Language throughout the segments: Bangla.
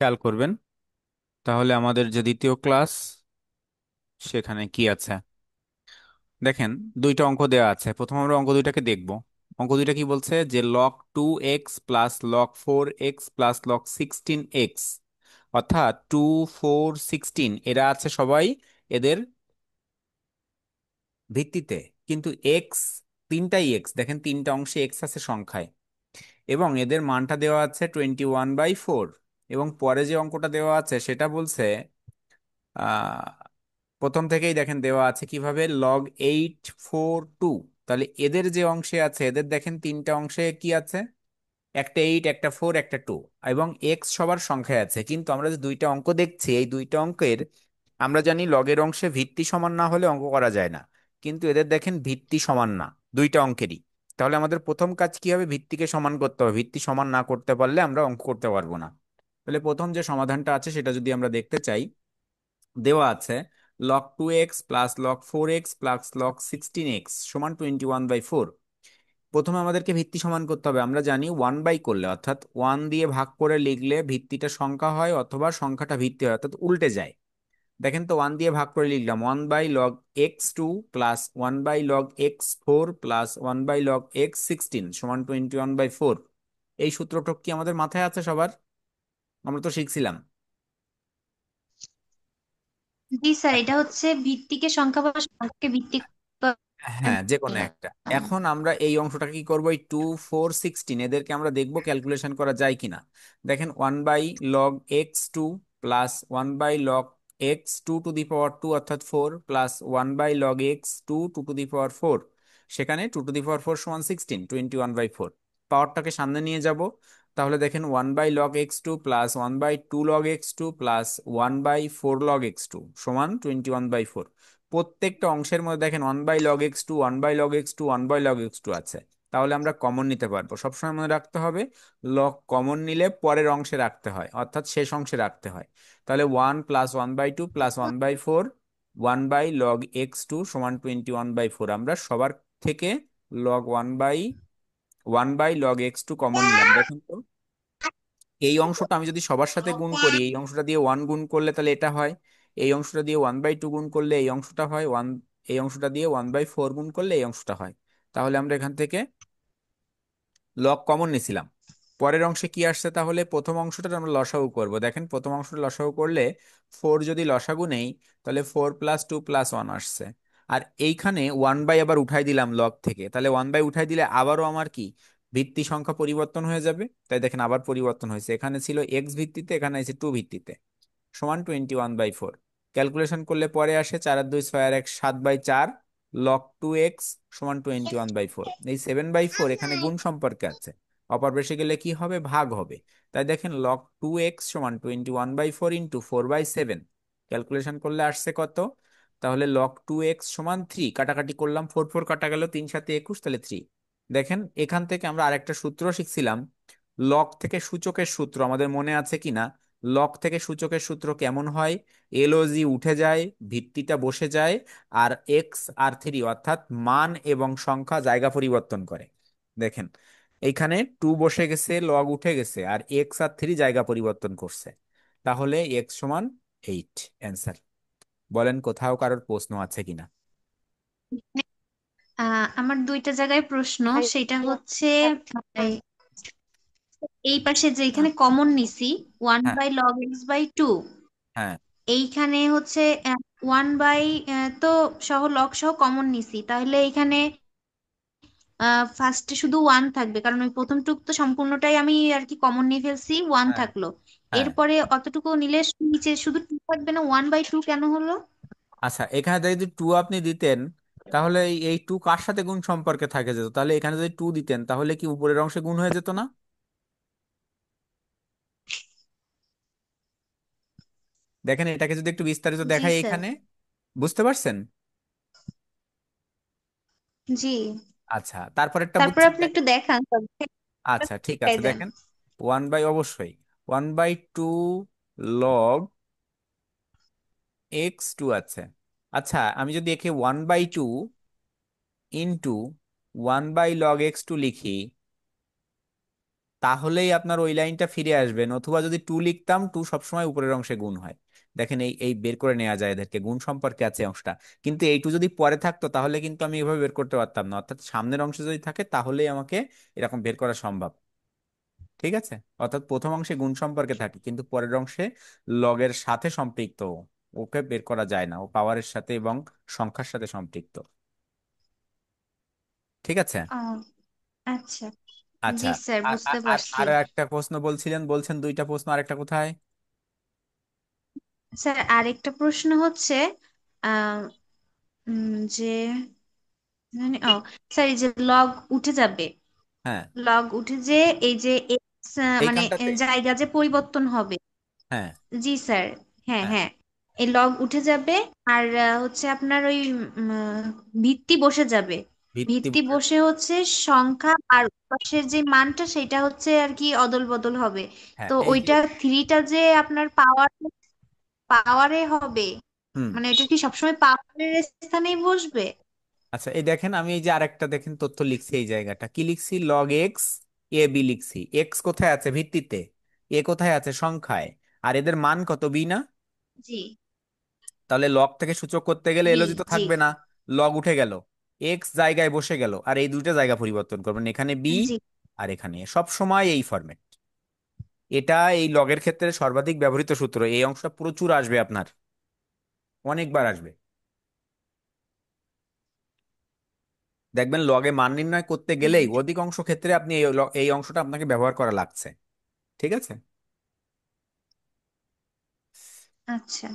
খেয়াল করবেন। তাহলে আমাদের যে দ্বিতীয় ক্লাস, সেখানে কি আছে দেখেন। দুইটা অঙ্ক দেওয়া আছে, প্রথম আমরা অঙ্ক দুইটাকে দেখব। অঙ্ক দুইটা কি বলছে যে log 2x plus log 4x plus log 16x, অর্থাৎ 2 4 16 এরা আছে সবাই এদের ভিত্তিতে, কিন্তু এক্স, তিনটাই এক্স, দেখেন তিনটা অংশে এক্স আছে সংখ্যায়, এবং এদের মানটা দেওয়া আছে 21/4। এবং পরে যে অঙ্কটা দেওয়া আছে সেটা বলছে আহ প্রথম থেকেই দেখেন দেওয়া আছে কিভাবে log 8 4 2। তাহলে এদের যে অংশে আছে, এদের দেখেন তিনটা অংশে কি আছে, একটা 8, একটা 4, একটা 2, এবং এক্স সবার সংখ্যায় আছে। কিন্তু আমরা যে দুইটা অঙ্ক দেখছি, এই দুইটা অঙ্কের আমরা জানি লগের অংশে ভিত্তি সমান না হলে অঙ্ক করা যায় না, কিন্তু এদের দেখেন ভিত্তি সমান না দুইটা অঙ্কেরই। তাহলে আমাদের প্রথম কাজ কি হবে, ভিত্তিকে সমান করতে হবে। ভিত্তি সমান না করতে পারলে আমরা অঙ্ক করতে পারবো না। তাহলে প্রথম যে সমাধানটা আছে সেটা যদি আমরা দেখতে চাই, দেওয়া আছে log 2x plus log 4x plus log 16x সমান 21/4। প্রথমে আমাদেরকে ভিত্তি সমান করতে হবে। আমরা জানি 1/, করলে অর্থাৎ 1 দিয়ে ভাগ করে লিখলে ভিত্তিটা সংখ্যা হয় অথবা সংখ্যাটা ভিত্তি হয়, অর্থাৎ উল্টে যায়। দেখেন তো, 1 দিয়ে ভাগ করে লিখলাম 1/log x2 plus 1/log x4 plus 1/log x16 সমান 21/4। এই সূত্রটা কি আমাদের মাথায় আছে সবার? আমরা তো শিখছিলাম। জি স্যার, এটা হচ্ছে ভিত্তিকে সংখ্যা বা সংখ্যাকে ভিত্তি করে হ্যাঁ, যে কোনো নিলাম। একটা। এখন আমরা এই অংশটাকে কি করবো, এই 2 4 16 এদেরকে আমরা দেখবো ক্যালকুলেশন করা যায় কিনা। দেখেন 1/log x2 plus 1/log x2 two the পাওয়ার 2 অর্থাৎ 4 plus 1/log x2 two the পাওয়ার 4, সেখানে 2 টু দি পাওয়ার 4 সমান 16, 21/4। পাওয়ারটাকে সামনে নিয়ে যাব। তাহলে দেখেন 1/log x2 plus 1/2 log x2 plus 1/4 log x2 সমান 21/4। প্রত্যেকটা অংশের মধ্যে দেখেন 1/log x2 1/log x2 1/log x2 আছে। তাহলে আমরা কমন নিতে পারবো। সবসময় মনে রাখতে হবে, লগ কমন নিলে পরের অংশে রাখতে হয়, অর্থাৎ শেষ অংশে রাখতে হয়। তাহলে 1 প্লাস 1/2 প্লাস 1/4, 1/log x2 সমান 21/4। আমরা সবার থেকে log 1/log x2 কমন নিলাম। দেখুন তো, এই অংশটা আমি যদি সবার সাথে গুণ করি, এই অংশটা দিয়ে 1 গুণ করলে তাহলে এটা হয়, এই অংশটা দিয়ে 1/2 গুণ করলে এই অংশটা হয় এই অংশটা দিয়ে 1/4 গুণ করলে এই অংশটা হয়। তাহলে আমরা এখান থেকে লগ কমন নিছিলাম। পরের অংশে কি আসছে, তাহলে প্রথম অংশটা আমরা লসাগু করব। দেখেন প্রথম অংশটা লসাগু করলে 4 যদি লসাগু নেই, তাহলে 4+2+1 আসছে। আর এইখানে 1/, আবার উঠাই দিলাম লগ থেকে, তাহলে 1/, উঠাই দিলে আবারও আমার কি ভিত্তি সংখ্যা পরিবর্তন হয়ে যাবে। তাই দেখেন আবার পরিবর্তন হয়েছে, এখানে ছিল এক্স ভিত্তিতে, এখানে আছে 2 ভিত্তিতে, সমান 21/4। ক্যালকুলেশন করলে পরে আসে 4 আর 2 6 আর 1 7/4, log 2x সমান 21/4। এই 7/4 এখানে গুণ সম্পর্কে আছে, অপর পাশে গেলে কি হবে, ভাগ হবে। তাই দেখেন log 2x সমান 21/4 ইন্টু 4/7। ক্যালকুলেশন করলে আসছে কত, তাহলে log 2x সমান 3। কাটাকাটি করলাম, 4 4 কাটা গেল, 3 7 21, তাহলে 3। দেখেন এখান থেকে আমরা আরেকটা সূত্র শিখছিলাম, লগ থেকে সূচকের সূত্র আমাদের মনে আছে কিনা। লগ থেকে সূচকের সূত্র কেমন হয়, এলওজি উঠে যায়, ভিত্তিটা বসে যায়, আর x আর 3 অর্থাৎ মান এবং সংখ্যা জায়গা পরিবর্তন করে। দেখেন এইখানে 2 বসে গেছে, লগ উঠে গেছে, আর x আর 3 জায়গা পরিবর্তন করছে। তাহলে x সমান 8 অ্যান্সার। বলেন কোথাও কারোর প্রশ্ন আছে কিনা। আমার দুইটা জায়গায় প্রশ্ন, সেটা হচ্ছে এই এই পাশে যে এখানে কমন নিছি ওয়ান হ্যাঁ, বাই লগ x/2, হ্যাঁ। এইখানে হচ্ছে 1/, তো সহ লগ সহ কমন নিছি, তাহলে এখানে ফার্স্টে শুধু ওয়ান থাকবে, কারণ ওই প্রথম টুক তো সম্পূর্ণটাই আমি আর কি কমন নিয়ে ফেলছি, ওয়ান হ্যাঁ, থাকলো। হ্যাঁ। এরপরে অতটুকু নিলে নিচে শুধু টু থাকবে না, 1/2 কেন হলো? আচ্ছা, এখানে যদি 2 আপনি দিতেন, তাহলে এই 2 কার সাথে গুণ সম্পর্কে থাকে যেত, তাহলে এখানে যদি 2 দিতেন তাহলে কি উপরের অংশে গুণ হয়ে যেত না? দেখেন এটাকে যদি একটু বিস্তারিত জি দেখাই স্যার। এখানে, বুঝতে পারছেন? জি, আচ্ছা, তারপরেরটা তারপর বুঝছেন আপনি একটু দেখেন। দেখান সব। আচ্ছা ঠিক দেখাই আছে, দেন। দেখেন 1/, অবশ্যই 1/2 log x2 আছে। আচ্ছা, আমি যদি একে 1/2 ইন্টু 1/log x2 লিখি, তাহলেই আপনার ওই লাইনটা ফিরে আসবে। নতুবা যদি টু লিখতাম, টু সবসময় উপরের অংশে গুণ হয়। দেখেন এই এই বের করে নেওয়া যায় এদেরকে, গুণ সম্পর্কে আছে এই অংশটা। কিন্তু এই টু যদি পরে থাকতো তাহলে কিন্তু আমি এভাবে বের করতে পারতাম না, অর্থাৎ সামনের অংশে যদি থাকে তাহলেই আমাকে এরকম বের করা সম্ভব। ঠিক আছে, অর্থাৎ প্রথম অংশে গুণ সম্পর্কে থাকে কিন্তু পরের অংশে লগের সাথে সম্পৃক্ত, ওকে বের করা যায় না, ও পাওয়ারের সাথে এবং সংখ্যার সাথে সম্পৃক্ত। ঠিক আছে। ও আচ্ছা। আচ্ছা, জি স্যার, আর বুঝতে আর আর পারছি। আর একটা প্রশ্ন বলছিলেন, বলছেন দুইটা প্রশ্ন, আরেকটা কোথায়? স্যার আরেকটা প্রশ্ন হচ্ছে আহ যে মানে ও স্যার, এই যে লগ উঠে যাবে, হ্যাঁ, লগ উঠে যে এই যে এক্স মানে এইখানটাতে। জায়গা যে পরিবর্তন হবে। হ্যাঁ, জি স্যার। হ্যাঁ হ্যাঁ, হ্যাঁ, এই লগ উঠে যাবে। আর হচ্ছে আপনার ওই ভিত্তি বসে যাবে। ভিত্তি ভিত্তি বলে। বসে হচ্ছে সংখ্যা, আর পাশের যে মানটা সেটা হচ্ছে আর কি অদল বদল হবে। হ্যাঁ, তো এই যে। ওইটা থ্রিটা যে আপনার পাওয়ারে হবে, হুম। মানে এটা কি সবসময় পাওয়ারের স্থানেই বসবে? আচ্ছা, এই দেখেন আমি এই যে আরেকটা দেখেন তথ্য লিখছি, এই জায়গাটা কি লিখছি, লগ এক্স এ বি লিখছি। এক্স কোথায় আছে? ভিত্তিতে। এ কোথায় আছে? সংখ্যায়। আর এদের মান কত? বি না? জি তাহলে লগ থেকে সূচক করতে গেলে বি। এলোজি তো জি থাকবে না, লগ উঠে গেল, এক্স জায়গায় বসে গেল, আর এই দুইটা জায়গা পরিবর্তন করবেন, এখানে বি জি। আর এখানে সব সময় এই ফরম্যাট। এটা এই লগের ক্ষেত্রে সর্বাধিক ব্যবহৃত সূত্র, এই অংশটা প্রচুর আসবে আপনার, অনেকবার আসবে। দেখবেন লগে মান নির্ণয় করতে গেলেই হুম, অধিকাংশ ক্ষেত্রে আপনি এই অংশটা আপনাকে ব্যবহার করা লাগছে। ঠিক আছে। আচ্ছা।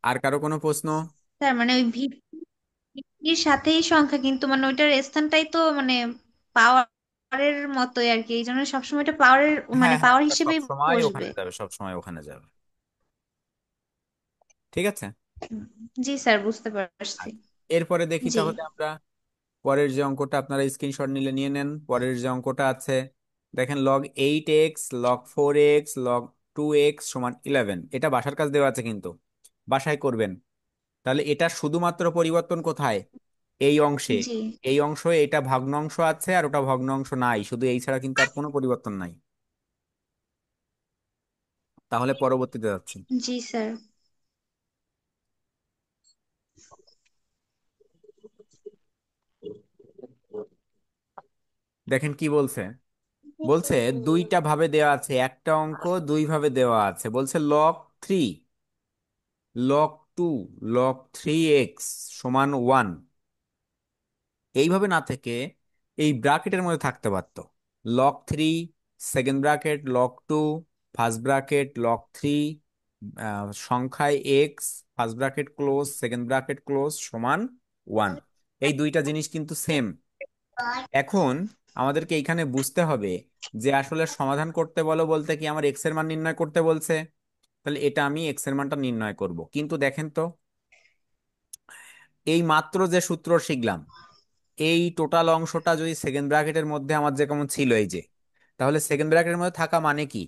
আর কারো কোনো প্রশ্ন? তার মানে ওই ভিত্তির সাথেই সংখ্যা, কিন্তু মানে ওইটার স্থানটাই তো মানে পাওয়ারের মতোই আর কি, এই জন্য সবসময় এটা পাওয়ারের মানে হ্যাঁ, হ্যাঁ, পাওয়ার ওটা সব হিসেবেই সময় বসবে। ওখানে যাবে, সব সময় ওখানে যাবে। ঠিক আছে। হুম, জি স্যার, বুঝতে পারছি। আচ্ছা, এরপরে দেখি জি তাহলে আমরা পরের যে অঙ্কটা, আপনারা স্ক্রিনশট নিলে নিয়ে নেন। পরের যে অঙ্কটা আছে, দেখেন log 8x, log 4x, log 2x সমান 11, এটা বাসার কাজ দেওয়া আছে কিন্তু বাসায় করবেন। তাহলে এটা শুধুমাত্র পরিবর্তন কোথায়? এই অংশে। জি এই অংশ, এটা ভগ্নাংশ আছে আর ওটা ভগ্নাংশ নাই, শুধু এই ছাড়া কিন্তু আর কোনো পরিবর্তন নাই। তাহলে পরবর্তীতে যাচ্ছি। জি স্যার। দেখেন কি বলছে। বলছে দুইটা ভাবে দেওয়া আছে, একটা অঙ্ক দুই ভাবে দেওয়া আছে। বলছে log 3, log 2, log 3x সমান 1। এইভাবে না থেকে এই ব্রাকেটের মধ্যে থাকতে পারতো। log 3 second bracket, log 2 first bracket, log 3 সংখ্যায় x first bracket close second bracket close সমান 1। এই দুইটা জিনিস কিন্তু সেম। এখন আমাদেরকে এইখানে বুঝতে হবে যে আসলে সমাধান করতে বলো বলতে কি আমার এক্স এর মান নির্ণয় করতে বলছে। তাহলে এটা আমি এক্স এর মানটা নির্ণয় করব, কিন্তু দেখেন তো এই মাত্র যে সূত্র শিখলাম, এই টোটাল অংশটা যদি সেকেন্ড ব্র্যাকেটের মধ্যে আমার যে কেমন ছিল এই যে, তাহলে সেকেন্ড ব্র্যাকেটের মধ্যে থাকা মানে কি?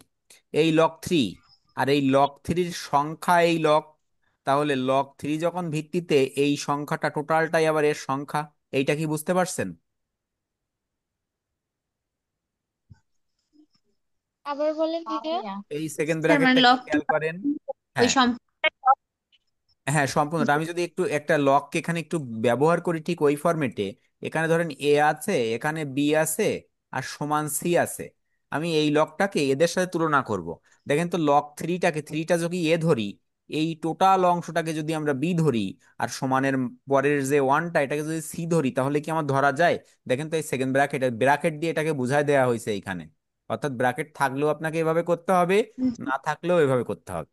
এই log 3 আর এই log 3 সংখ্যা এই লগ, তাহলে log 3 যখন ভিত্তিতে এই সংখ্যাটা টোটালটাই আবার এর সংখ্যা। এইটা কি বুঝতে পারছেন? আবার বলেন ভাইয়া। এই সেকেন্ড স্যার মানে ব্র্যাকেটটা একটু লগ টু খেয়াল করেন। ওই হ্যাঁ, সম্পূর্ণ। হ্যাঁ, সম্পূর্ণটা আমি যদি একটু একটা লককে এখানে একটু ব্যবহার করি ঠিক ওই ফরম্যাটে, এখানে ধরেন এ আছে, এখানে বি আছে, আর সমান সি আছে, আমি এই লকটাকে এদের সাথে তুলনা করব। দেখেন তো লগ 3টা যদি এ ধরি, এই টোটাল অংশটাকে যদি আমরা বি ধরি, আর সমানের পরের যে ওয়ানটা এটাকে যদি সি ধরি, তাহলে কি আমার ধরা যায়? দেখেন তো এই সেকেন্ড ব্র্যাকেট, ব্র্যাকেট দিয়ে এটাকে বুঝায় দেওয়া হয়েছে এইখানে। অর্থাৎ ব্র্যাকেট থাকলেও আপনাকে এভাবে করতে হবে, না থাকলেও এভাবে করতে হবে।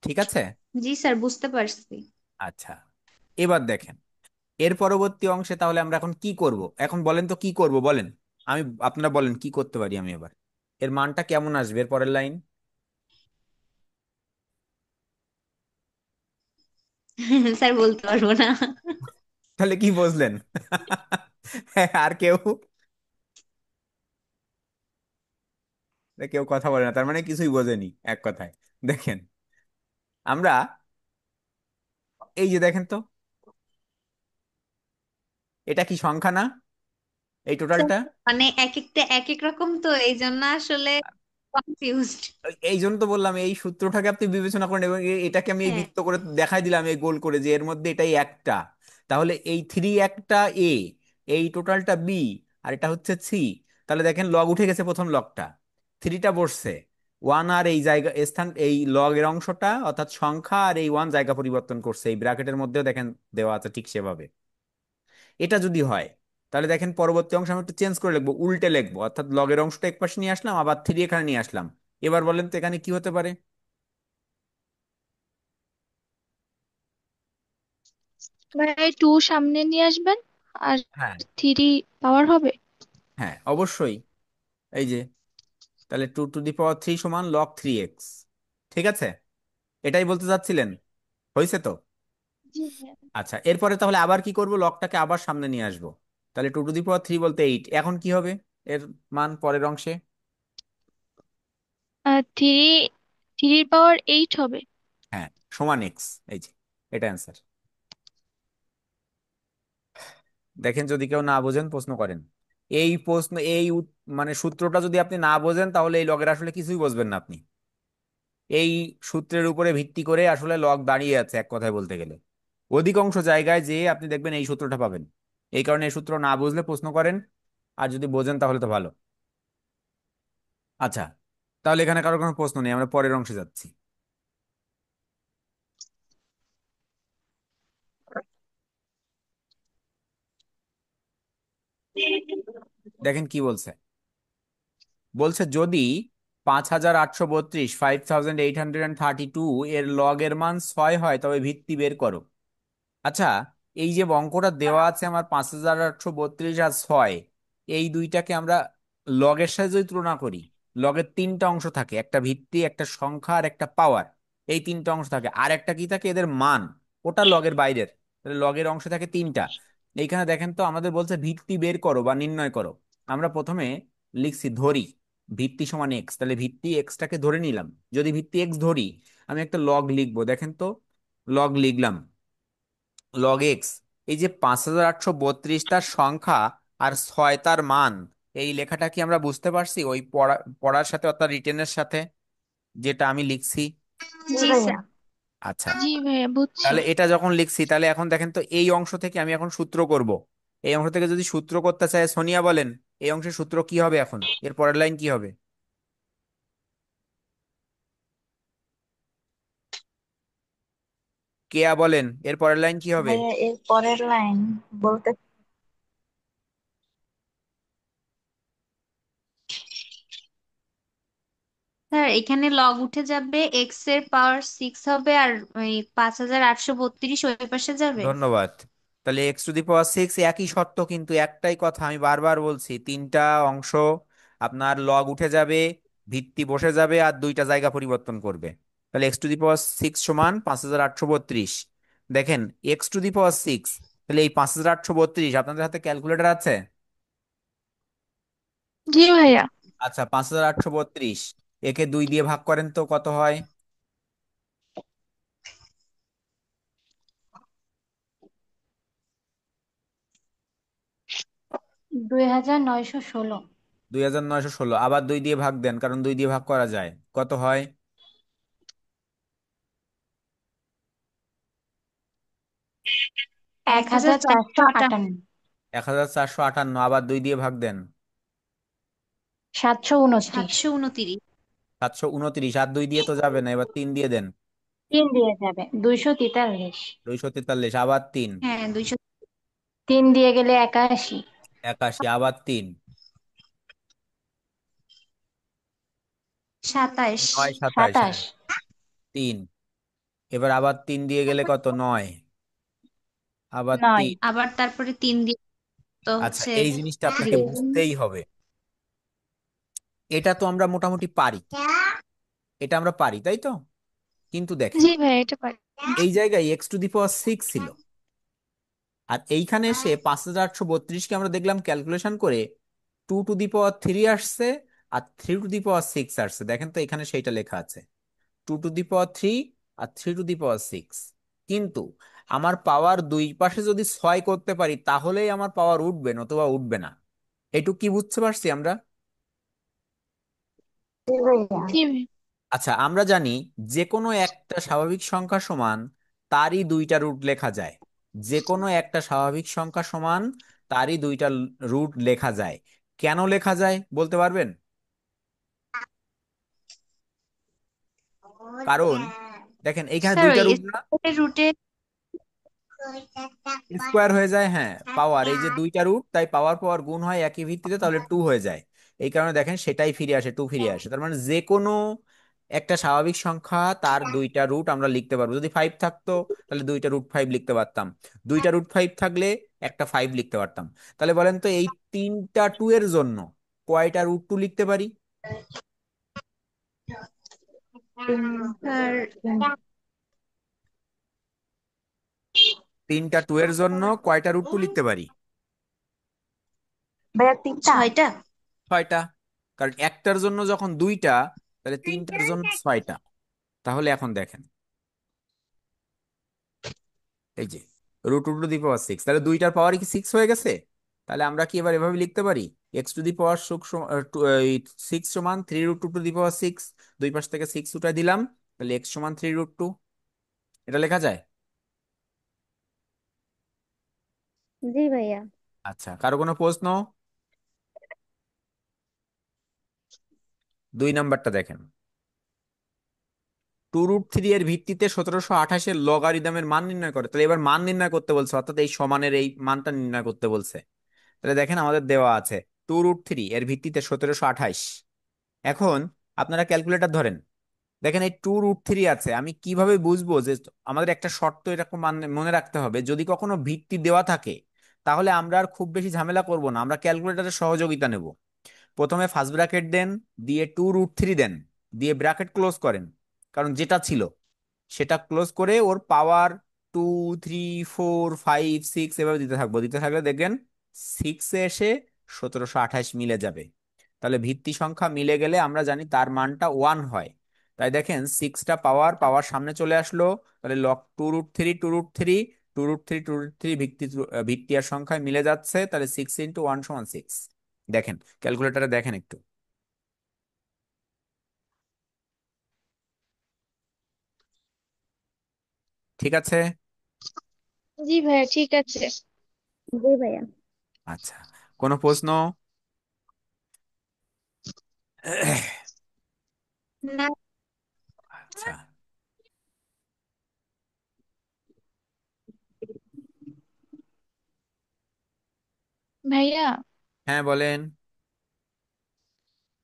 ঠিক আছে। জি স্যার, বুঝতে পারছি। আচ্ছা, এবার দেখেন এর পরবর্তী অংশে তাহলে আমরা এখন কি করব, এখন বলেন তো কি করব বলেন। আমি, আপনারা বলেন কি করতে পারি আমি এবার, এর মানটা কেমন আসবে এর পরের লাইন? স্যার বলতে পারবো না। তাহলে কি বুঝলেন? হ্যাঁ, আর কেউ? কেউ কথা বলে না, তার মানে কিছুই বোঝেনি এক কথায়। দেখেন আমরা এই যে দেখেন তো, এটা কি সংখ্যা না? এই টোটালটা। মানে এক একটা এক এক রকম, তো এই জন্য আসলে কনফিউজড। এই জন্য তো বললাম এই সূত্রটাকে আপনি বিবেচনা করেন, এবং এটাকে আমি এই হ্যাঁ, বৃত্ত করে দেখাই দিলাম এই গোল করে যে এর মধ্যে এটাই একটা। তাহলে এই থ্রি একটা এ, এই টোটালটা বি, আর এটা হচ্ছে সি। তাহলে দেখেন লগ উঠে গেছে প্রথম লগটা, থ্রিটা বসছে, ওয়ান আর এই জায়গা স্থান এই লগের অংশটা অর্থাৎ সংখ্যা আর এই ওয়ান জায়গা পরিবর্তন করছে, এই ব্র্যাকেটের মধ্যেও দেখেন দেওয়া আছে ঠিক সেভাবে। এটা যদি হয় তাহলে দেখেন পরবর্তী অংশ আমি একটু চেঞ্জ করে লিখবো, উল্টে লিখবো, অর্থাৎ লগের অংশটা এক পাশে নিয়ে আসলাম, আবার থ্রি এখানে নিয়ে আসলাম। এবার বলেন তো এখানে কি হতে পারে? ভাই টু সামনে নিয়ে আসবেন আর হ্যাঁ, থ্রি পাওয়ার হবে। হ্যাঁ অবশ্যই। এই যে, তাহলে two two the power three সমান লগ থ্রি এক্স। ঠিক আছে, এটাই বলতে চাচ্ছিলেন, হয়েছে তো? জি ভাইয়া। আচ্ছা, এরপরে তাহলে আবার কি করব, লগটাকে আবার সামনে নিয়ে আসবো। তাহলে two two the power three বলতে এইট, এখন কি হবে এর মান পরের অংশে? থ্রি, থ্রির পাওয়ার এইট হবে। হ্যাঁ, সমান এক্স। এই যে, এটা অ্যান্সার। দেখেন যদি কেউ না বোঝেন প্রশ্ন করেন। এই প্রশ্ন মানে সূত্রটা যদি আপনি না বোঝেন তাহলে এই লগের আসলে কিছুই বুঝবেন না আপনি। এই সূত্রের উপরে ভিত্তি করে আসলে লগ দাঁড়িয়ে আছে এক কথায় বলতে গেলে। অধিকাংশ জায়গায় যে আপনি দেখবেন এই সূত্রটা পাবেন। এই কারণে এই সূত্র না বুঝলে প্রশ্ন করেন, আর যদি বোঝেন তাহলে তো ভালো। আচ্ছা, তাহলে এখানে কারো কোনো প্রশ্ন নেই, আমরা পরের অংশে যাচ্ছি। দেখেন কি বলছে। বলছে যদি 5832 5832 এর লগ এর মান 6 হয় তবে ভিত্তি বের করো। আচ্ছা, এই যে অঙ্কটা দেওয়া আছে আমার 5832 আর 6, এই দুইটাকে আমরা লগের সাথে যদি তুলনা করি, লগের তিনটা অংশ থাকে, একটা ভিত্তি, একটা সংখ্যা আর একটা পাওয়ার। এই তিনটা অংশ থাকে, আর একটা কি থাকে, এদের মান, ওটা লগের বাইরের। তাহলে লগের অংশ থাকে তিনটা। এইখানে দেখেন তো আমাদের বলছে ভিত্তি বের করো বা নির্ণয় করো। আমরা প্রথমে লিখছি ধরি ভিত্তি সমান এক্স, তাহলে ভিত্তি এক্সটাকে ধরে নিলাম। যদি ভিত্তি এক্স ধরি, আমি একটা লগ লিখবো, দেখেন তো, লগ লিখলাম, লগ এক্স। এই যে 5832 তার সংখ্যা আর 6 তার মান, এই লেখাটা কি আমরা বুঝতে পারছি ওই পড়ার সাথে অর্থাৎ রিটেনের সাথে, যেটা আমি লিখছি? জি জি ভাইয়া। স্যার। আচ্ছা, জি ভাইয়া বুঝছি। তাহলে এটা যখন লিখছি তাহলে এখন দেখেন তো এই অংশ থেকে আমি এখন সূত্র করব। এই অংশ থেকে যদি সূত্র করতে চাই, সোনিয়া বলেন এই অংশের সূত্র কি হবে, এখন এর পরের লাইন কি হবে? কেয়া বলেন এর পরের লাইন কি হবে? ভাইয়া এর পরের লাইন বলতে স্যার এখানে লগ উঠে যাবে, এক্স এর পাওয়ার সিক্স হবে, আর ওই 5832 ওই পাশে যাবে। ধন্যবাদ। তাহলে x two the power six, একই শর্ত, কিন্তু একটাই কথা আমি বারবার বলছি, তিনটা অংশ আপনার লগ উঠে যাবে, ভিত্তি বসে যাবে, আর দুইটা জায়গা পরিবর্তন করবে। তাহলে x two the power six সমান 5832। দেখেন x two the power six, তাহলে এই 5832, আপনাদের হাতে ক্যালকুলেটর আছে? জি ভাইয়া। আচ্ছা, 5832 একে দুই দিয়ে ভাগ করেন তো কত হয়? 2916। 2916, আবার দুই দিয়ে ভাগ দেন কারণ দুই দিয়ে ভাগ করা যায়, কত হয়? 1458। 1458, আবার দুই দিয়ে ভাগ দেন। 729। 729। 729, আর দুই দিয়ে তো যাবে না, এবার তিন দিয়ে দেন। তিন দিয়ে যাবে 243। 243, আবার তিন। হ্যাঁ, 200। তিন দিয়ে গেলে 81। 81, আবার তিন। 27। 9 27, 27। হ্যাঁ, তিন। এবার আবার তিন দিয়ে গেলে কত, 9, আবার 9। তিন। আবার তারপরে 3 দিয়ে তো আচ্ছা, হচ্ছে এই জিনিসটা আপনাকে 3। বুঝতেই হবে। এটা তো আমরা মোটামুটি পারি, এটা আমরা পারি তাই তো? কিন্তু দেখেন জি ভাইয়া এটা পারি। এই জায়গায় x two the power six ছিল, আর এইখানে এসে 5832কে আমরা দেখলাম ক্যালকুলেশন করে two two the power three আসছে, আর three two the power six আসছে। দেখেন তো এখানে সেইটা লেখা আছে, two two the power three আর three two the power six. কিন্তু আমার পাওয়ার দুই পাশে যদি 6 করতে পারি তাহলেই আমার পাওয়ার উঠবে, নতুবা উঠবে না। এইটুকু কি বুঝতে পারছি আমরা? জি ভাইয়া। আচ্ছা, আমরা জানি যে কোনো একটা স্বাভাবিক সংখ্যা সমান তারই দুইটা রুট লেখা যায়। যে কোনো একটা স্বাভাবিক সংখ্যা সমান তারই দুইটা রুট লেখা যায়। কেন লেখা যায় বলতে পারবেন? কারণ দেখেন এইখানে স্যার দুইটা ওই রুট না, রুটে স্কোয়ার হয়ে যায়। হ্যাঁ, পাওয়ার, এই যে দুইটা রুট, তাই পাওয়ার পাওয়ার গুণ হয় একই ভিত্তিতে, তাহলে টু হয়ে যায়। এই কারণে দেখেন সেটাই ফিরে আসে, টু ফিরে আসে। তার মানে যে কোনো একটা স্বাভাবিক সংখ্যা তার দুইটা রুট আমরা লিখতে পারবো। যদি ফাইভ থাকতো তাহলে দুইটা রুট ফাইভ লিখতে পারতাম, দুইটা রুট ফাইভ থাকলে একটা ফাইভ লিখতে পারতাম। তাহলে বলেন তো এই তিনটা টু এর জন্য কয়টা রুট টু লিখতে পারি? স্যার তিনটা টু এর জন্য কয়টা রুট টু লিখতে পারি? ছয়টা। ছয়টা। কারণ একটার জন্য যখন দুইটা, তাহলে তিনটার জন্য ছয়টা। তাহলে এখন দেখেন, এই যে root two two the power six, তাহলে দুইটার পাওয়ার কি সিক্স হয়ে গেছে? তাহলে আমরা কি এবার এভাবে লিখতে পারি, x two the power six সমান three root two two the power six. দুই পাশ থেকে সিক্স উঠাই দিলাম, তাহলে এক্স সমান থ্রি রুট টু। এটা লেখা যায়? জি ভাইয়া। আচ্ছা, কারো কোনো প্রশ্ন? দুই নাম্বারটা দেখেন, টু রুট থ্রি এর ভিত্তিতে 1728-এর লগারিদমের মান নির্ণয় করে। তাহলে এবার মান নির্ণয় করতে বলছে, অর্থাৎ এই সমানের এই মানটা নির্ণয় করতে বলছে। তাহলে দেখেন আমাদের দেওয়া আছে টু রুট থ্রি এর ভিত্তিতে 1728। এখন আপনারা ক্যালকুলেটর ধরেন, দেখেন এই টু রুট থ্রি আছে, আমি কিভাবে বুঝবো যে আমাদের একটা শর্ত এরকম মনে রাখতে হবে, যদি কখনো ভিত্তি দেওয়া থাকে তাহলে আমরা আর খুব বেশি ঝামেলা করব না, আমরা ক্যালকুলেটরের সহযোগিতা নেব। প্রথমে ফার্স্ট ব্র্যাকেট দেন, দিয়ে টু রুট থ্রি দেন, দিয়ে ব্র্যাকেট ক্লোজ করেন, কারণ যেটা ছিল সেটা ক্লোজ করে ওর power two, three, four, five, six এভাবে দিতে থাকবো। দিতে থাকলে দেখবেন সিক্সে এসে 1728 মিলে যাবে। তাহলে ভিত্তি সংখ্যা মিলে গেলে আমরা জানি তার মানটা ওয়ান হয়। তাই দেখেন সিক্সটা পাওয়ার পাওয়ার সামনে চলে আসলো, তাহলে log two root three, two root three, two root three, two root three ভিত্তি ভিত্তি আর সংখ্যায় মিলে যাচ্ছে, তাহলে সিক্স ইন্টু ওয়ান সমান সিক্স। দেখেন ক্যালকুলেটারে দেখেন একটু। ঠিক আছে? জি ভাইয়া ঠিক আছে। জি ভাইয়া। আচ্ছা, কোনো প্রশ্ন? না আচ্ছা, ভাইয়া। হ্যাঁ বলেন।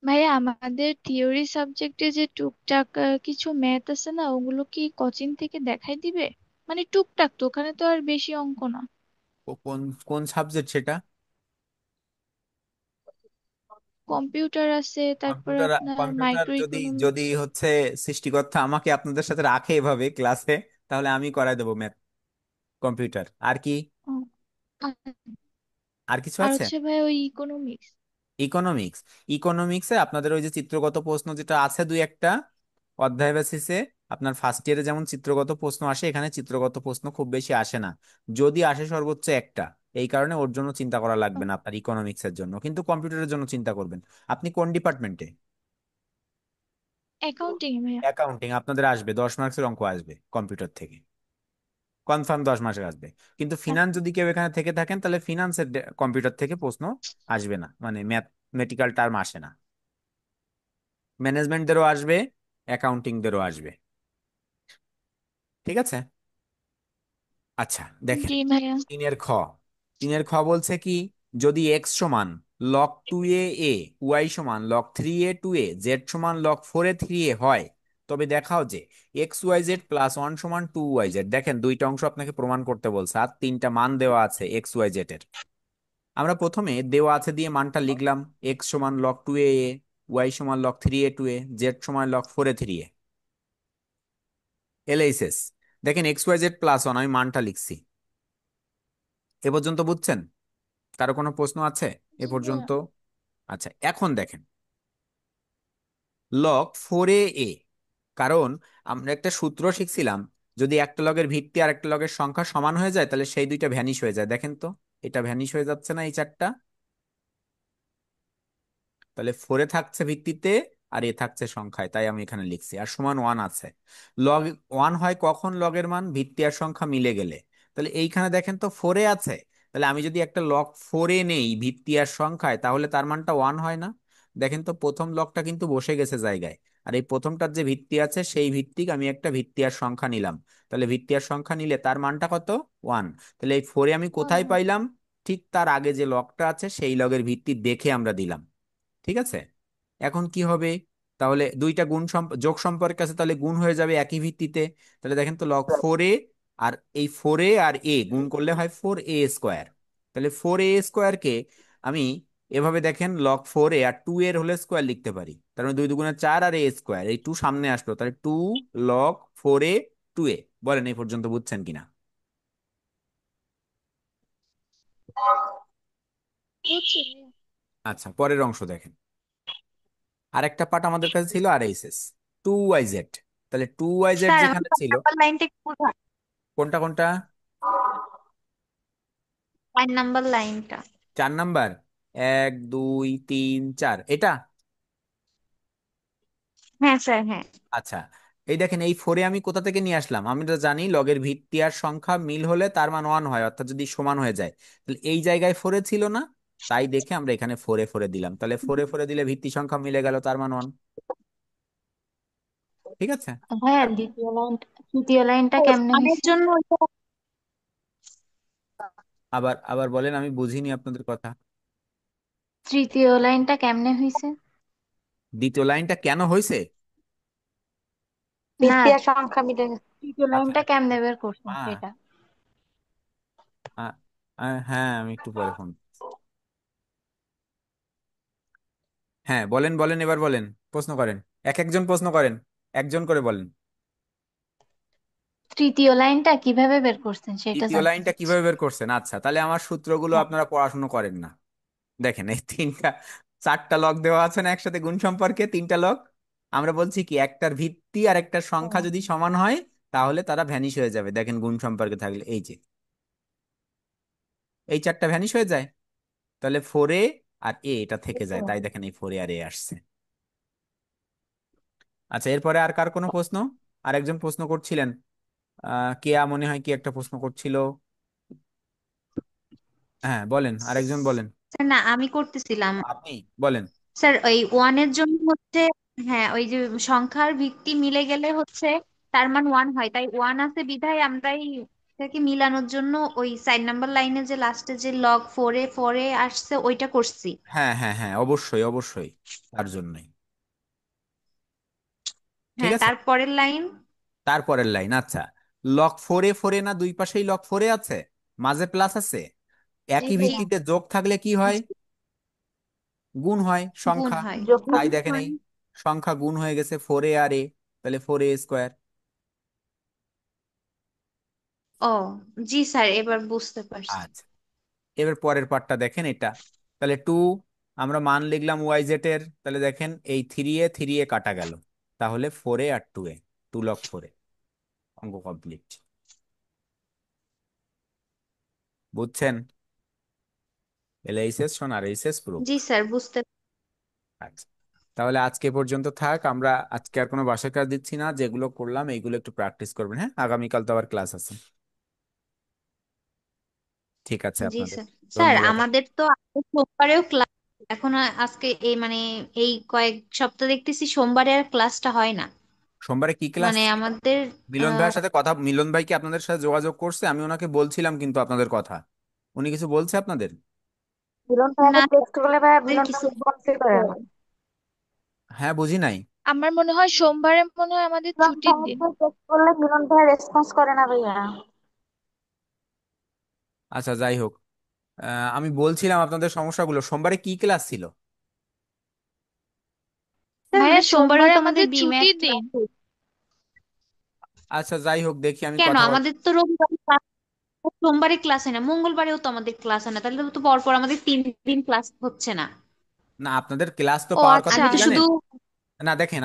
ভাইয়া আমাদের থিওরি সাবজেক্টে যে টুকটাক কিছু ম্যাথ আছে না, ওগুলো কি কোচিং থেকে দেখাই দিবে? মানে টুকটাক তো, ওখানে তো আর বেশি অঙ্ক না। কোন কোন সাবজেক্ট সেটা? কম্পিউটার আছে, তারপরে কম্পিউটার। আপনার কম্পিউটার মাইক্রো যদি যদি ইকোনমিক্স। হচ্ছে সৃষ্টিকর্তা আমাকে আপনাদের সাথে রাখে এভাবে ক্লাসে, তাহলে আমি করাই দেবো ম্যাথ। কম্পিউটার আর কি? আর কিছু আর আছে? হচ্ছে ভাই ওই ইকোনমিক্স। ইকোনমিক্স। ইকোনমিক্সে আপনাদের ওই যে চিত্রগত প্রশ্ন যেটা আছে দুই একটা অধ্যায় বেসিসে, আপনার ফার্স্ট ইয়ারে যেমন চিত্রগত প্রশ্ন আসে, এখানে চিত্রগত প্রশ্ন খুব বেশি আসে না, যদি আসে সর্বোচ্চ একটা। এই কারণে ওর জন্য চিন্তা করা লাগবে না আপনার ইকোনমিক্সের জন্য, কিন্তু কম্পিউটারের জন্য চিন্তা করবেন। আপনি কোন ডিপার্টমেন্টে? অ্যাকাউন্টিং ভাইয়া। অ্যাকাউন্টিং। আপনাদের আসবে 10 মার্কসের অঙ্ক আসবে কম্পিউটার থেকে, কনফার্ম 10 মাসের আসবে। কিন্তু ফিনান্স যদি কেউ এখানে থেকে থাকেন তাহলে ফিনান্সের কম্পিউটার থেকে প্রশ্ন আসবে না, মানে ম্যাথমেটিক্যাল টার্ম আসে না। ম্যানেজমেন্টদেরও আসবে, অ্যাকাউন্টিংদেরও আসবে। ঠিক আছে? আচ্ছা দেখেন, জি ভাইয়া। তিনের খ। তিনের খ বলছে কি, যদি এক্স সমান লক টু এ এ, ওয়াই সমান লক থ্রি এ টু এ, জেড সমান log four A three A হয়, তবে দেখাও যে X Y Z plus one সমান টু ওয়াই জেড। দেখেন দুইটা অংশ আপনাকে প্রমাণ করতে বলছে, আর তিনটা মান দেওয়া আছে এক্স ওয়াই জেড এর। আমরা প্রথমে দেওয়া আছে দিয়ে মানটা লিখলাম, এক্স সমান লক টু এ এ, ওয়াই সমান লক থ্রি এ টু এ, জেড সমান log four A three a. LHS, দেখেন x Y Z plus one, আমি মানটা লিখছি। এ পর্যন্ত বুঝছেন? কারো কোনো প্রশ্ন আছে এ জি ভাইয়া। পর্যন্ত? আচ্ছা, এখন দেখেন লগ ফোর এ এ, কারণ আমরা একটা সূত্র শিখছিলাম, যদি একটা লগের ভিত্তি আর একটা লগের সংখ্যা সমান হয়ে যায় তাহলে সেই দুইটা ভ্যানিশ হয়ে যায়। দেখেন তো, এটা ভ্যানিশ হয়ে যাচ্ছে না এই চারটা? তাহলে ফোরে থাকছে ভিত্তিতে আর এ থাকছে সংখ্যায়, তাই আমি এখানে লিখছি, আর সমান ওয়ান আছে। লগ ওয়ান হয় কখন লগের মান ভিত্তি আর সংখ্যা মিলে গেলে। তাহলে এইখানে দেখেন তো ফোরে আছে, তাহলে আমি যদি একটা লগ ফোরে নেই ভিত্তি আর সংখ্যায়, তাহলে তার মানটা ওয়ান হয় না? দেখেন তো প্রথম লগটা কিন্তু বসে গেছে জায়গায়, আর এই প্রথমটার যে ভিত্তি আছে সেই ভিত্তিক আমি একটা ভিত্তি আর সংখ্যা নিলাম। তাহলে ভিত্তি আর সংখ্যা নিলে তার মানটা কত? ওয়ান। তাহলে এই ফোরে আমি কোথায় পাইলাম? ঠিক তার আগে যে লগটা আছে সেই লগের ভিত্তি দেখে আমরা দিলাম। ঠিক আছে, এখন কি হবে? তাহলে দুইটা যোগ সম্পর্ক আছে, তাহলে গুণ হয়ে যাবে একই ভিত্তিতে। তাহলে দেখেন তো লগ ফোর এ আর এই ফোর এ আর এ গুণ করলে হয় ফোর এ স্কোয়ার। তাহলে ফোর এ স্কোয়ার কে আমি এভাবে দেখেন লগ ফোর এ আর টু এর হোল স্কোয়ার লিখতে পারি। তার মানে দুই দুগুণে চার আর এ স্কোয়ার, এই টু সামনে আসলো, তাহলে টু লগ ফোর এ টু এ। বলেন এই পর্যন্ত বুঝছেন কিনা? বুঝছি ভাইয়া। আচ্ছা, পরের অংশ দেখেন। আরেকটা পার্ট আমাদের কাছে ছিল R H S, two Y z. তাহলে টু ওয়াই জেড স্যার আমার যেখানে ছিল, নাম্বার লাইনটা একটু বোঝান। কোনটা কোনটা? 4 নাম্বার লাইনটা। 4 নাম্বার, 1 2 3 4 এটা। হ্যাঁ স্যার, হ্যাঁ। আচ্ছা, এই দেখেন এই ফোরে আমি কোথা থেকে নিয়ে আসলাম? আমি তো জানি লগের ভিত্তি আর সংখ্যা মিল হলে তার মান ওয়ান হয়, অর্থাৎ যদি সমান হয়ে যায়। তাহলে এই জায়গায় ফোরে ছিল না, তাই দেখে আমরা এখানে ফোরে ফোরে দিলাম। তাহলে ফোরে ফোরে দিলে ভিত্তি সংখ্যা মিলে গেল, তার মান ওয়ান। ঠিক আছে। হ্যাঁ, তৃতীয় লাইনটা কেমনে ওয়ানের হয়েছে? জন্য আবার আবার বলেন, আমি বুঝিনি আপনাদের কথা। তৃতীয় লাইনটা কেমনে হয়েছে? দ্বিতীয় লাইনটা কেন হয়েছে? না, ভিত্তি আর সংখ্যা মিলে গেছে। তৃতীয় আচ্ছা লাইনটা আচ্ছা। কেমনে বের করছেন আ- সেটা। আ- হ্যাঁ, আমি একটু পরে ফোন। হ্যাঁ বলেন বলেন, এবার বলেন, প্রশ্ন করেন, এক একজন প্রশ্ন করেন, একজন করে বলেন। তৃতীয় লাইনটা কিভাবে বের করছেন সেটা তৃতীয় জানতে লাইনটা চাচ্ছি। কিভাবে বের করছেন? আচ্ছা, তাহলে আমার সূত্রগুলো হ্যাঁ। আপনারা পড়াশোনা করেন না। দেখেন এই চারটা লগ দেওয়া আছে না একসাথে গুণ সম্পর্কে, তিনটা লগ। আমরা বলছি কি একটার ভিত্তি আর একটার সংখ্যা হ্যাঁ। যদি সমান হয় তাহলে তারা ভ্যানিশ হয়ে যাবে। দেখেন গুণ সম্পর্কে থাকলে এই যে এই চারটা ভ্যানিশ হয়ে যায়, তাহলে ফোরে আর এ এটা থেকে যায়, তাই দেখেন এই ফোরে আর এ আসছে। আচ্ছা, এরপরে আর কার কোনো প্রশ্ন? আরেকজন প্রশ্ন করছিলেন, কেয়া মনে হয় কি একটা প্রশ্ন করছিল। হ্যাঁ বলেন, আরেকজন বলেন। স্যার না, আমি করতেছিলাম। আপনি বলেন। স্যার ওই ওয়ানের জন্য হচ্ছে, হ্যাঁ ওই যে সংখ্যার ভিত্তি মিলে গেলে হচ্ছে তার মান ওয়ান হয়, তাই ওয়ান আছে বিধায় আমরাই এটাকে মিলানোর জন্য ওই 4 নাম্বার লাইনে যে লাস্টে যে লগ ফোরে ফোরে আসছে ওইটা করছি। হ্যাঁ হ্যাঁ হ্যাঁ, অবশ্যই অবশ্যই, তার জন্যই। ঠিক হ্যাঁ, আছে, তারপরের লাইন। তারপরের লাইন। আচ্ছা, লক ফোরে ফোরে না দুই পাশেই লক ফোরে আছে, মাঝে প্লাস আছে, জি একই ভাইয়া। ভিত্তিতে যোগ থাকলে কি হয়? গুণ হয় গুণ সংখ্যা। হয়। তাই দেখেন এই সংখ্যা গুণ হয়ে গেছে ফোরে আর এ, তাহলে ফোর এ স্কোয়ার। ও, জি স্যার, এবার বুঝতে পারছি। আচ্ছা, এবার পরের পার্টটা দেখেন এটা। তাহলে টু, আমরা মান লিখলাম ওয়াই জেড এর, তাহলে দেখেন এই থ্রি এ কাটা গেল, তাহলে ফোরে আর টু এ, টু লক ফোরে। অঙ্ক কমপ্লিট। বুঝছেন? এল এইচএস শোন আর এইচএস প্রুফ। জি স্যার, বুঝতে। আচ্ছা, তাহলে আজকে পর্যন্ত থাক। আমরা আজকে আর কোনো বাসায় কাজ দিচ্ছি না, যেগুলো করলাম এইগুলো একটু প্র্যাকটিস করবেন। হ্যাঁ, আগামীকাল তো আবার ক্লাস আছে। ঠিক আছে জি আপনাদের, স্যার। স্যার ধন্যবাদ। আমাদের তো সোমবারেও ক্লাস, এখন আজকে এই মানে এই কয়েক সপ্তাহ দেখতেছি সোমবারে আর ক্লাসটা হয় না। সোমবারে কি ক্লাস মানে ছিল? আমাদের মিলন ভাইয়ের সাথে কথা, মিলন ভাই কি আপনাদের সাথে যোগাযোগ করছে? আমি ওনাকে বলছিলাম কিন্তু আপনাদের কথা, উনি কিছু বলছে আপনাদের? মিলন ভাইয়াকে না, টেক্সট করলে ভাইয়া আমাদের মিলন ভাই কিছু রেসপন্সই করে না। হ্যাঁ বুঝি নাই। আমার মনে হয় সোমবারে মনে হয় আমাদের মিলন ছুটির দিন। ভাইয়াকে টেক্সট করলে মিলন ভাই রেসপন্স করে না ভাইয়া। আচ্ছা যাই হোক, আমি বলছিলাম আপনাদের সমস্যাগুলো। সোমবারে কি ক্লাস ছিল? স্যার ভাইয়া আমাদের সোমবারেও সোমবারে তো আমাদের আমাদের বিম্যাথ ছুটির দিন। ক্লাস। আচ্ছা যাই হোক, দেখি আমি কেন, কথাবার্তা। আমাদের তো রবিবারে class, সোমবারে ক্লাস হয় না, মঙ্গলবারেও তো আমাদের ক্লাস হয় না, তাহলে তো পরপর আমাদের 3 দিন ক্লাস হচ্ছে না। না, আপনাদের ক্লাস তো ও পাওয়ার কথা আচ্ছা। আমি কি তো শুধু, জানেন? না দেখেন,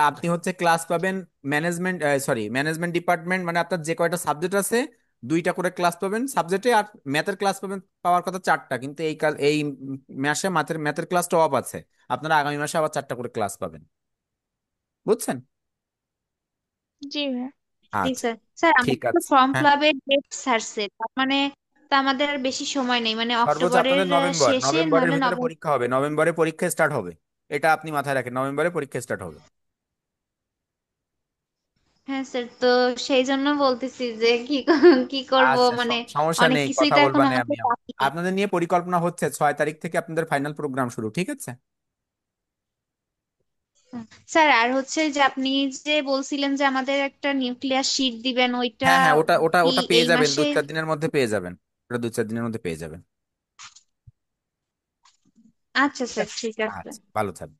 আপনি হচ্ছে ক্লাস পাবেন ম্যানেজমেন্ট, সরি ম্যানেজমেন্ট ডিপার্টমেন্ট, মানে আপনার যে কয়টা সাবজেক্ট আছে 2টা করে ক্লাস পাবেন সাবজেক্টে, আর ম্যাথের ক্লাস পাবেন পাওয়ার কথা 4টা, কিন্তু এই মাসে ম্যাথের ক্লাসটা অফ আছে। আপনারা আগামী মাসে আবার 4টা করে ক্লাস পাবেন। বুঝছেন? জি ভাইয়া। জি আচ্ছা, স্যার। স্যার ঠিক আমাদের তো আছে। ফর্ম হ্যাঁ, ফিলাপের ডেট ছাড়ছে, তার মানে তো আমাদের আর বেশি সময় নেই, মানে সর্বোচ্চ অক্টোবরের আপনাদের নভেম্বর, শেষে নভেম্বরের নইলে ভিতরে নভেম্বর। পরীক্ষা হবে, নভেম্বরে পরীক্ষা স্টার্ট হবে। এটা আপনি মাথায় রাখেন, নভেম্বরে পরীক্ষা স্টার্ট হবে। হ্যাঁ স্যার, তো সেই জন্য বলতেছি যে কি করব, আচ্ছা, মানে সমস্যা অনেক নেই, কিছুই কথা তো এখন বলবানে আমাদের আমি। বাকি। আপনাদের নিয়ে পরিকল্পনা হচ্ছে, 6 তারিখ থেকে আপনাদের ফাইনাল প্রোগ্রাম শুরু, ঠিক আছে? স্যার আর হচ্ছে যে আপনি যে বলছিলেন যে আমাদের একটা নিউক্লিয়ার শিট দিবেন, ওইটা হ্যাঁ, হ্যাঁ, ওটা ওটা কি ওটা পেয়ে এই যাবেন, মাসে? 2-4 দিনের মধ্যে পেয়ে যাবেন। ওটা 2-4 দিনের মধ্যে পেয়ে যাবেন। আচ্ছা ঠিক স্যার, আছে? ঠিক আছে। আচ্ছা, ভালো থাকবেন।